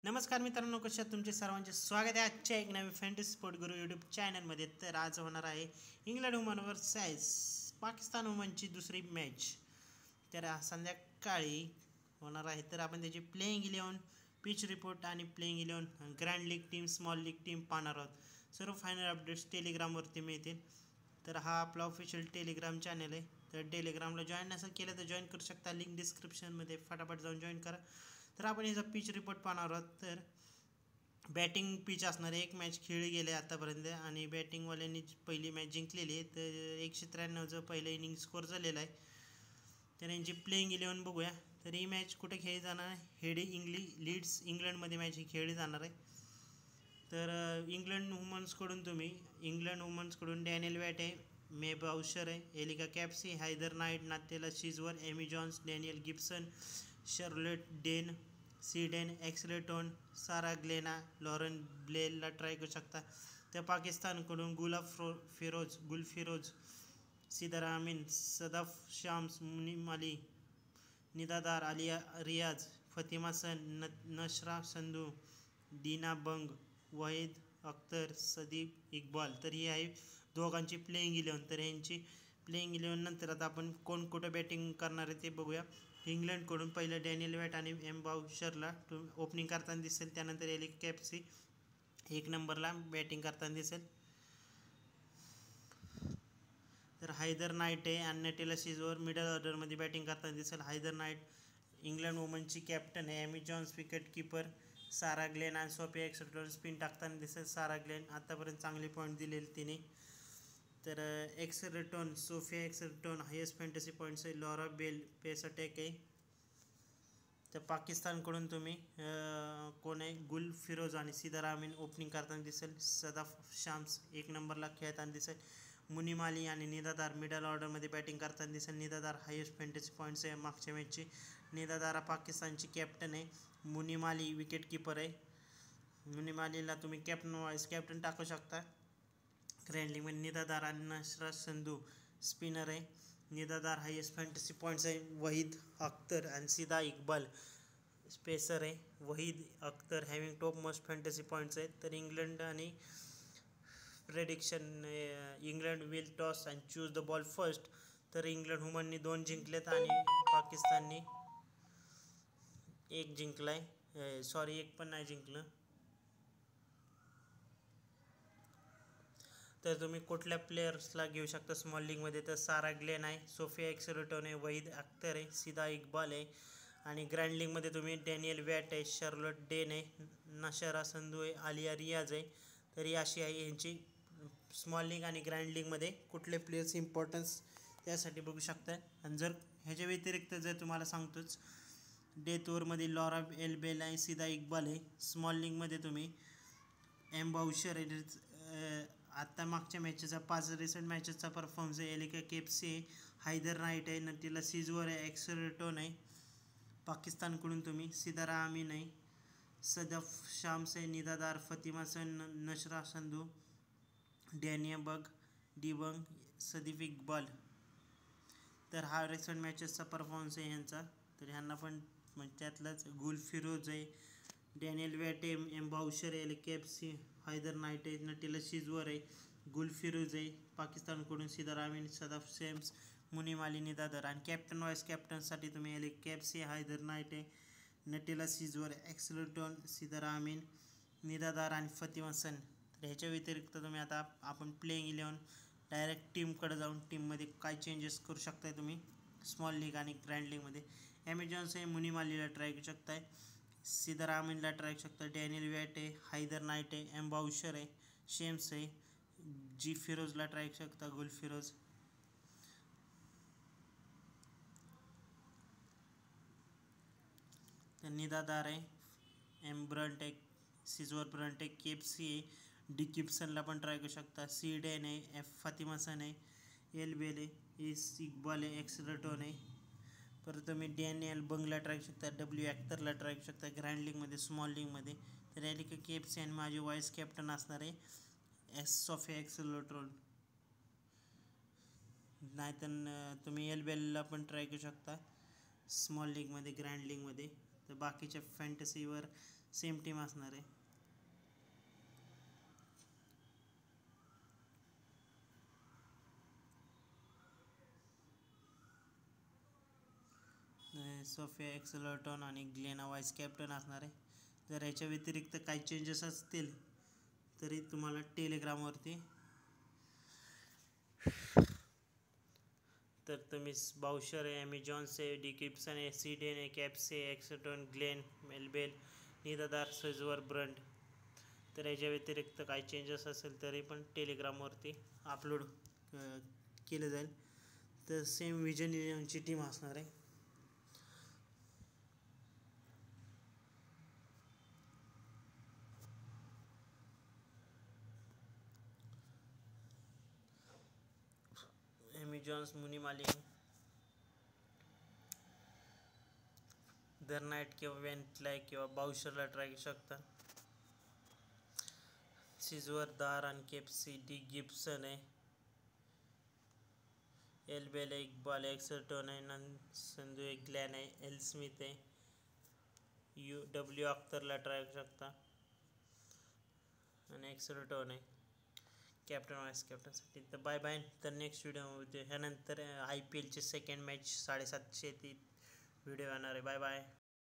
नमस्कार मित्रांनो, कशा आहात? तुमचे सर्वांचे स्वागत आहे आजच्या एक नवीन फॅन्टसी स्पोर्ट गुरु यूट्यूब चॅनलमध्ये. तर आज होणार आहे इंग्लंड वुमन वर्सेस पाकिस्तान वुमनची दुसरी मॅच. तर संध्याकाळी होणार आहे. तर आपण त्याची प्लेइंग 11, पिच रिपोर्ट आणि playing 11, grand league team, small league team पाहणार आहोत. सर्व फायनल अपडेट्स टेलिग्रामवरती मिळतील. तर हा आपला ऑफिशियल टेलिग्राम चॅनल आहे. तर टेलिग्रामला जॉईन नसेल केलं तर जॉईन करू शकता. लिंक डिस्क्रिप्शनमध्ये फटाफट जाऊन जॉईन करा. तर आपण याचा पिच रिपोर्ट पाहणार आहोत. तर बॅटिंग पिच असणारे एक मॅच खेळली गेले आतापर्यंत आणि बॅटिंगवाल्यांनी पहिली मॅच जिंकलेली आहे. तर 193चं पहिलं इनिंग स्कोअर झालेला आहे. तर यांची प्लेइंग 11 बघूया. तर ही मॅच कुठे खेळली जाणार आहे? लीड्स इंग्लंडमध्ये मॅच ही खेळली जाणार आहे. तर इंग्लंड वुमन्सकडून डॅनियल वॅट आहे, मे बाउशर आहे, एलिका कॅप्सी, हैदर नाईट, नातेला शिजवर, Amy Jones, Daniel Gibson, Charlotte Dean, सीडेन, एक्सलेटोन, सारा ग्लेना, लॉरेन ब्लेलला ट्राय करू शकता. त्या पाकिस्तानकडून गुल फिरोज, सिदारा अमीन, सदाफ शाम्स, मुनीम अली, निदादार, आलिया रियाज, फतिमा सन, नशरा संधू, दीना बंग, वहीद अख्तर, सदीप इक्बाल. तर ही आहे दोघांची प्लेइंग 11. तर यांची प्लेइंग 11 नंतर आता आपण कोण कुठं बॅटिंग करणार आहे ते बघूया. इंग्लंडकडून पहिलं डॅनियल वॅट आणि एम बाउशरला ओपनिंग करताना दिसेल. त्यानंतर एलिक कॅप्सी 1 नंबरला बॅटिंग करताना दिसेल. तर हैदर नाईट आहे आणि नटेला शिजवर मिडल ऑर्डरमध्ये बॅटिंग करताना दिसेल. हैदर नाईट इंग्लंड वुमनची कॅप्टन आहे. Amy Jones wicket keeper, Sarah Glenn आणि सोफिया एक्सलेटोन स्पिन टाकताना दिसेल. सारा ग्लेन आतापर्यंत चांगली पॉईंट दिलेली तिने. तर सोफिया एक्सलेटोन हायेस्ट फॅन्टसी पॉईंट्स आहे. लॉरा बेल पेस अटॅक आहे. तर पाकिस्तानकडून तुम्ही कोण आहे? गुल फिरोज आणि सिदार अमीन ओपनिंग करताना दिसेल. सदाफ शाम्स 1 नंबरला खेळताना दिसेल. मुनीम अली आणि निदादार मिडल ऑर्डरमध्ये बॅटिंग करताना दिसेल. निदादार हायेस्ट फॅन्टसी पॉईंट्स आहे मागच्या मॅचची. निदादार पाकिस्तानची कॅप्टन आहे. मुनीम अली विकेट किपर आहे. मुनीम अलीला तुम्ही वाईस कॅप्टन टाकू शकता. ग्रँड लीगमध्ये निदादार आणि नशरा संधू स्पिनर आहे. निदादार हायेस्ट फॅन्टसी पॉईंट्स आहे. वहीद अख्तर आणि सिदा इक्बाल स्पेसर आहे. Waheed Akhtar having top most fantasy points आहेत. तर इंग्लंड आणि prediction England will toss and choose the ball first. तर इंग्लंड वुमननी 2 जिंकलेत आणि पाकिस्ताननी 1 जिंकलाय. 1 पण नाही जिंकलं. तर तुम्ही कुठल्या प्लेयर्सला घेऊ शकता स्मॉल लीगमध्ये? तर सारा ग्लेन आहे, सोफिया एक्सलेटोन आहे, वहीद अख्तर आहे, सिदा इक्बाल आहे. आणि ग्रँड लीगमध्ये तुम्ही डॅनियल वॅट आहे, शर्लेट डेन आहे, नशरा संधू आहे, आलिया रियाज आहे. तर ही अशी आहे यांची स्मॉल लीग आणि ग्रँड लीगमध्ये कुठले प्लेयर्स इम्पॉर्टन्स त्यासाठी बघू शकता. आणि जर ह्याच्या व्यतिरिक्त जर तुम्हाला सांगतोच डेथ ओव्हरमध्ये लॉरा बेल आहे, सिदा इक्बाल आहे. स्मॉल लीगमध्ये तुम्ही एम बाउशर आहे. आत्ता मागच्या मॅचेसचा 5 रिसेंट मॅचेसचा परफॉर्मन्स आहे. एलिका केप्सी आहे, हैदर नाईट आहे, नटीला सिजवर आहे, एक्सलेटोन आहे. पाकिस्तानकडून तुम्ही सिदारा अमीन आहे, सदफ शाम्स आहे, निदादार, फतिमा सन, नशरा संधू, डॅनिया डिबंग, सदीफ इक्बाल. तर हा रिसेंट मॅचेसचा परफॉर्मन्स आहे ह्यांचा. तर ह्यांना पण त्यातलाच गुल फिरोज आहे, डॅनियल वॅट आहे, एम बाउशर आहे, कॅप्सी, हैदर नाईट आहे, नटीला शिजवर आहे, गुल फिरोज आहे. पाकिस्तानकडून सिदार अमीन, सदाफ शॅम्स, मुनीम अली, निदादार. आणि कॅप्टन वाईस कॅप्टनसाठी तुम्ही एलिक कॅप्सी, हैदर नाईट आहे, नटीला शिजवर, एक्सलेटोन, सिदार अमीन, निदादार आणि फतिमा सन. तर ह्याच्या व्यतिरिक्त तुम्ही आता आपण प्लेइंग 11 डायरेक्ट टीमकडे जाऊन टीममध्ये काय चेंजेस करू शकताय तुम्ही स्मॉल लीग आणि ग्रँड लीगमध्ये. ॲमेझॉन्स आहे, मुनीम अलीला ट्राय करू शकताय, सिदार अमीनला ट्राय करू शकता, डॅनियल वॅट आहे, हैदर नाईट आहे, एम बाउशर आहे, शेम्स आहे, जी फिरोजला ट्राय करू शकता, गुल फिरोज. तर निदादार आहे, एम ब्रंट आहे, सिजवर ब्रंट आहे, केप्सी आहे, डी किप्सनला पण ट्राय करू शकता, सीडेन आहे, फातिमा सन आहे, एल बेल आहे, इक्बाल आहे, एक्सलेटोन आहे. परत तुम्ही डॅनियल बंगला ट्राय करू शकता, डब्ल्यू अख्तरला ट्राय करू शकता ग्रँड लीगमध्ये, स्मॉल लीगमध्ये. तर एलिका केप्सी आणि माझे वाईस कॅप्टन असणार आहे सोफिया एक्सलेटोन. नाहीतर तुम्ही एल बेलला पण ट्राय करू शकता स्मॉल लीगमध्ये, ग्रँड लीगमध्ये. तर बाकीच्या फॅन्टसीवर सेम टीम असणार आहे. सोफिया एक्सलर्टन आणि ग्लेना वाईस कॅप्टन असणार आहे. जर याच्या व्यतिरिक्त काही चेंजेस असतील तरी तुम्हाला टेलिग्रामवरती तर तुम्ही बाउशर आहे, ॲमेझॉन्स आहे, डी गिब्सन आहे, सीडेन आहे, कॅप्स आहे, एक्सटन, ग्लेन, मेलबेल, निदादार, स्विजवर, ब्रंट. तर याच्या व्यतिरिक्त काही चेंजेस असेल तरी पण टेलिग्रामवरती अपलोड केलं जाईल. तर सेम विजन इलेव्हनची टीम असणार आहे. ॲमेझॉन्स, मुनी मालिक, दर नाईट किंवा वेंटलाय किंवा बाउशरला ट्राय करू शकता. सिजवर, दार आणि केपसी, डी गिब्सन आहे, एलबेल आहे, इक्बाल आहे, एक्सटन आहे, संधू आहे, ग्लॅन आहे, एल स्मिथ आहे, डब्ल्यू अख्तरला ट्राय करू शकता आणि एक्सटन आहे कॅप्टन वाईस कॅप्टनसाठी. तर बाय बाय. तर नेक्स्ट व्हिडिओमध्ये ह्यानंतर IPLचे सेकंड मॅच 7:30 ती व्हिडिओ येणार आहे. Bye bye.